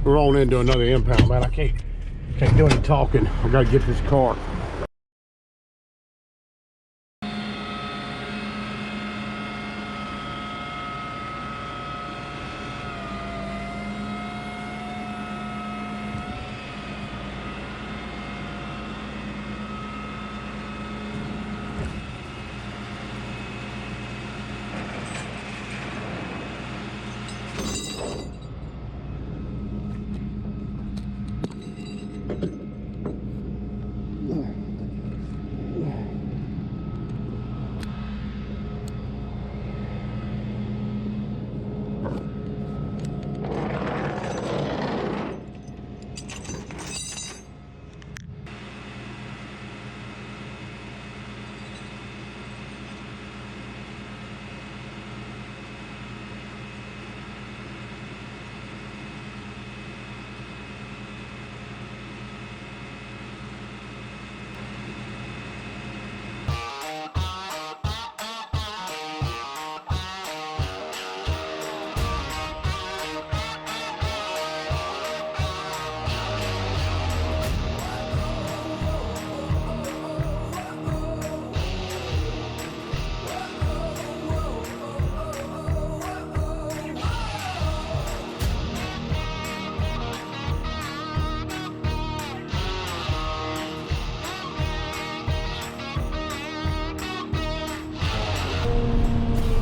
We're rolling into another impound, man. I can't do any talking. I gotta get this car.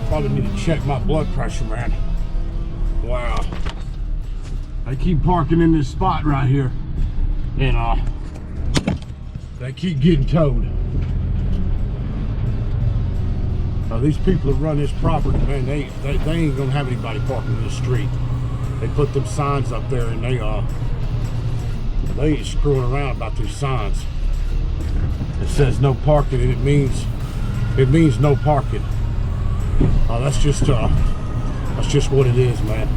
Probably need to check my blood pressure, man. Wow. I keep parking in this spot right here, and they keep getting towed. These people that run this property, man, they ain't gonna have anybody parking in the street. They put them signs up there, and they ain't screwing around about these signs. It says no parking, and it means no parking. That's just what it is, man.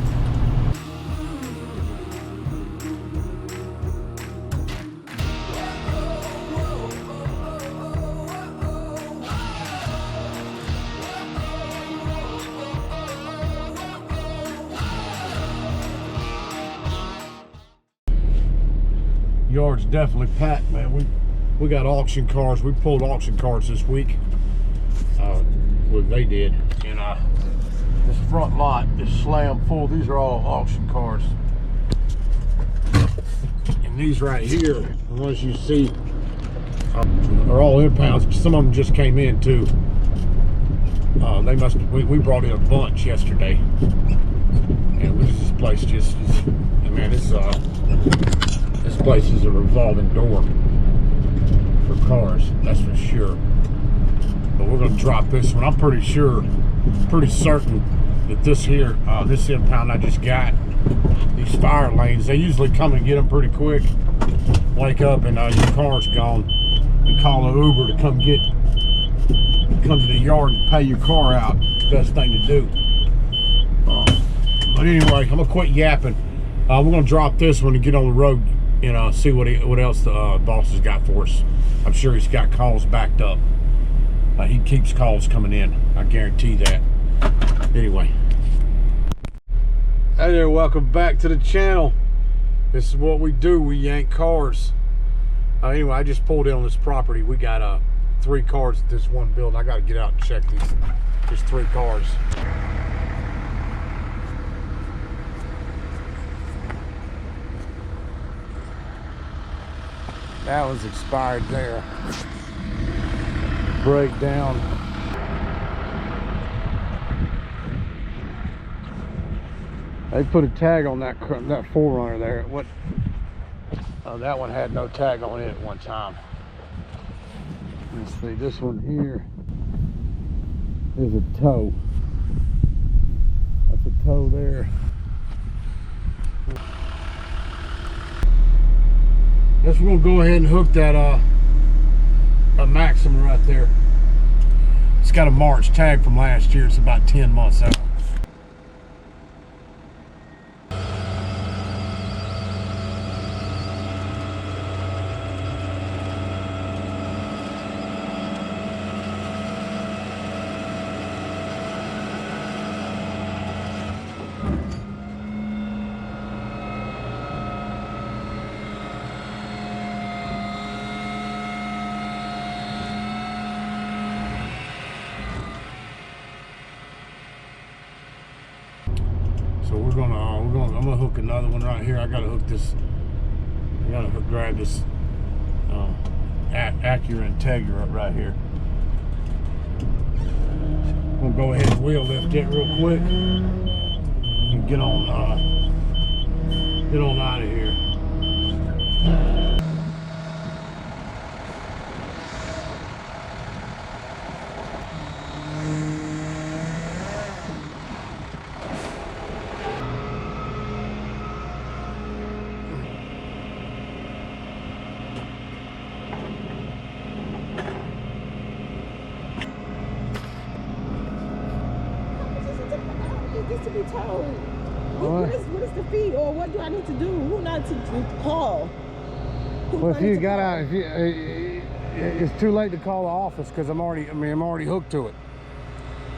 Yard's definitely packed, man. We got auction cars. We pulled auction cars this week. Well, they did. And this front lot is slammed full. These are all auction cars. And these right here, the ones you see, are all impounds. Some of them just came in too. We brought in a bunch yesterday. And this place just, man, this place is a revolving door for cars, that's for sure. But we're gonna drop this one. I'm pretty certain that this impound I just got, these fire lanes, they usually come and get them pretty quick. Wake up and your car's gone, and call an Uber to come to the yard and pay your car out. Best thing to do. But anyway, I'm gonna quit yapping. We're gonna drop this one and get on the road and see what else the boss has got for us. I'm sure he's got calls backed up. He keeps calls coming in, I guarantee that. Anyway. Hey there, welcome back to the channel. This is what we do, we yank cars. Anyway, I just pulled in on this property. We got 3 cars at this one building. I gotta get out and check these. There's 3 cars. That was expired there. Breakdown. They put a tag on that 4Runner there. What? That one had no tag on it at one time. Let's see. This one here is a tow. That's a tow there. Guess we're gonna go ahead and hook that a Maxima right there. It's got a March tag from last year. It's about 10 months out. So I'm gonna hook another one right here. I gotta hook this. I gotta grab this Acura Integra up right here. I'm gonna go ahead and wheel lift it real quick and get on out of here. This to be told. What is the fee, or what do I need to do? Who not to call? Well, if you got out, it's too late to call the office because I'm already hooked to it.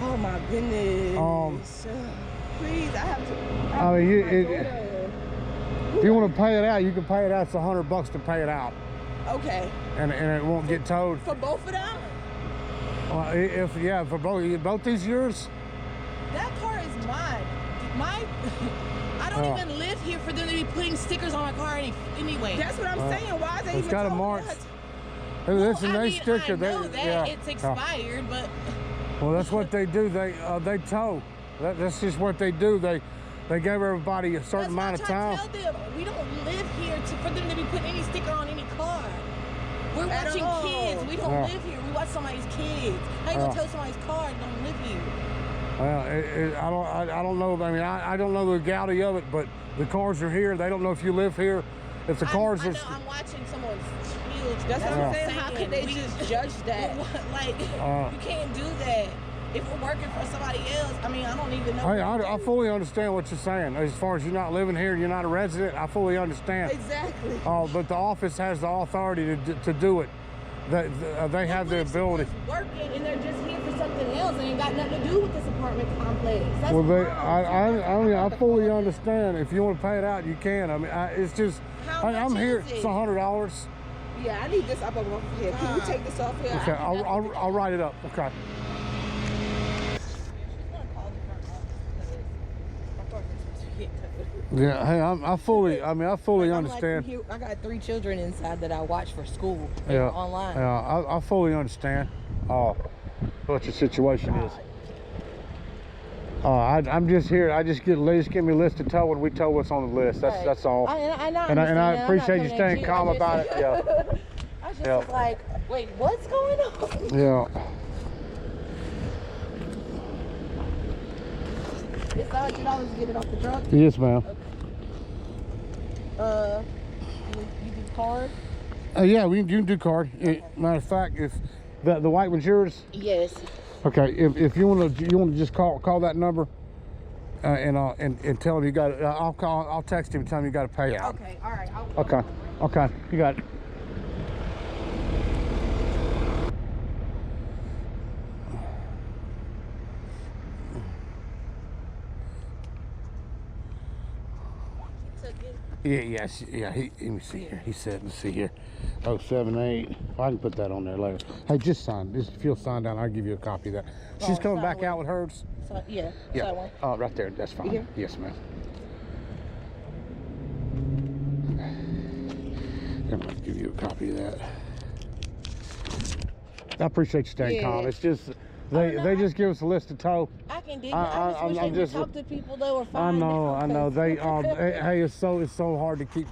Oh my goodness! Please, I have to. If you want to pay it out, you can pay it out. It's $100 to pay it out. Okay. And it won't get towed. For both of them? For both these yours. That car is mine. I don't even live here for them to be putting stickers on my car anyway. That's what I'm saying. Why is they even got a mark? It's a nice sticker. I know that it's expired, but well, that's what they do. They tow. That's just what they do. They gave everybody a certain amount of time. Tell them we don't live here for them to be putting any sticker on any car. We're watching kids. We don't live here. We watch somebody's kids. How you gonna tow somebody's car and don't live here? Well, I don't know. I mean, I don't know the legality of it, but the cars are here. They don't know if you live here. If the cars are... I'm watching someone's children. That's what I'm saying. How could they just judge that? Like, you can't do that. If we're working for somebody else, I mean, I don't even know. I fully understand what you're saying. As far as you're not living here, you're not a resident, I fully understand. Exactly. But the office has the authority to do it. They have the ability. Working and they're just here for something else and ain't got nothing to do with this apartment complex. That's I fully understand. If you want to pay it out, you can. I mean, it's just. I'm here. It's $100. Yeah, I need this up off here. Can you take this off here? Okay, I'll write it up. Okay. Yeah, hey, I fully understand. Like, I got 3 children inside that I watch for school online. Yeah, I fully understand what your situation is. I'm just here. Just give me a list of tow and we tow what's on the list. That's all. And I appreciate you staying calm about it. Yeah. I just was like, wait, what's going on? Yeah. It's $100 to get it off the truck? Yes, ma'am. Okay. You do card? Yeah, you can do card. Okay. Matter of fact, if the white one's yours? Yes. Okay. If you want to just call that number, and tell him you got it. I'll text him and tell him you got to pay out. Okay. All right. Okay. You got it. Yeah. Let me see here. He said, let's see here. 078. I can put that on there later. Hey, just sign. Just if you'll sign down, I'll give you a copy of that. She's coming back out with hers. Yeah. Oh, right there. That's fine. Here? Yes, ma'am. I'm going to give you a copy of that. I appreciate you staying calm. It's just they just give us a list of tow. I can dig it. I just talk to people that were fine. I know. They hey, it's so hard to keep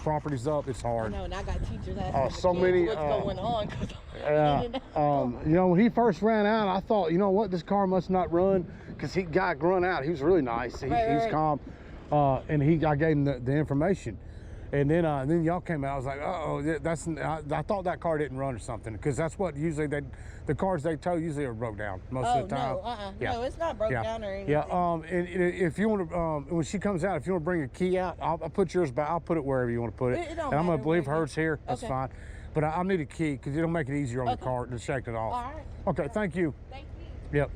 properties up. It's hard. I know, and I got teachers that so many what's going on. You know, when he first ran out, I thought, you know what, this car must not run, because he got run out. He was really nice. He's calm, and I gave him the information. And then y'all came out. I was like, I thought that car didn't run or something, because that's what usually the cars they tow usually are broke down most of the time. No, it's not broke down or anything. And if you want to, when she comes out, if you want to bring a key out, I'll put yours back. I'll put it wherever you want to put it. And I'm gonna leave hers here. That's fine. But I'll need a key because it'll make it easier on the car to shake it off. All right. Okay. Thank you. Thank you. Yep.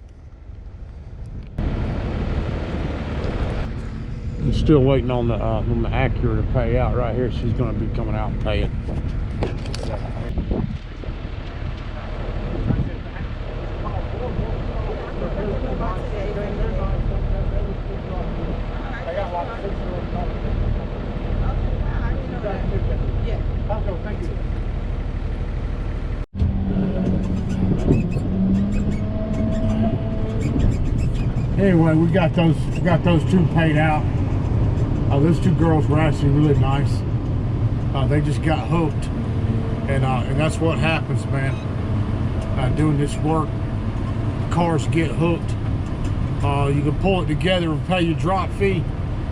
I'm still waiting on the Acura to pay out right here. She's going to be coming out and paying. Anyway, we got those two paid out. Those two girls were actually really nice. They just got hooked, and that's what happens, man. Doing this work, cars get hooked. You can pull it together and pay your drop fee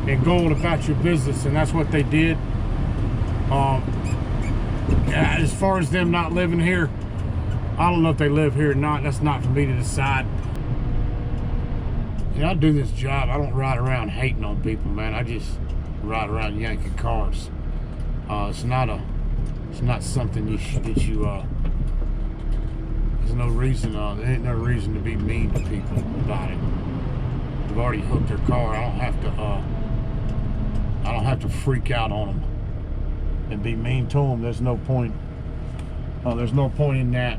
and go on about your business, and that's what they did. As far as them not living here, I don't know if they live here or not. That's not for me to decide. I do this job. I don't ride around hating on people, man. I just ride around yanking cars. It's not something there's no reason. There ain't no reason to be mean to people about it. They've already hooked their car. I don't have to freak out on them and be mean to them. There's no point. There's no point in that.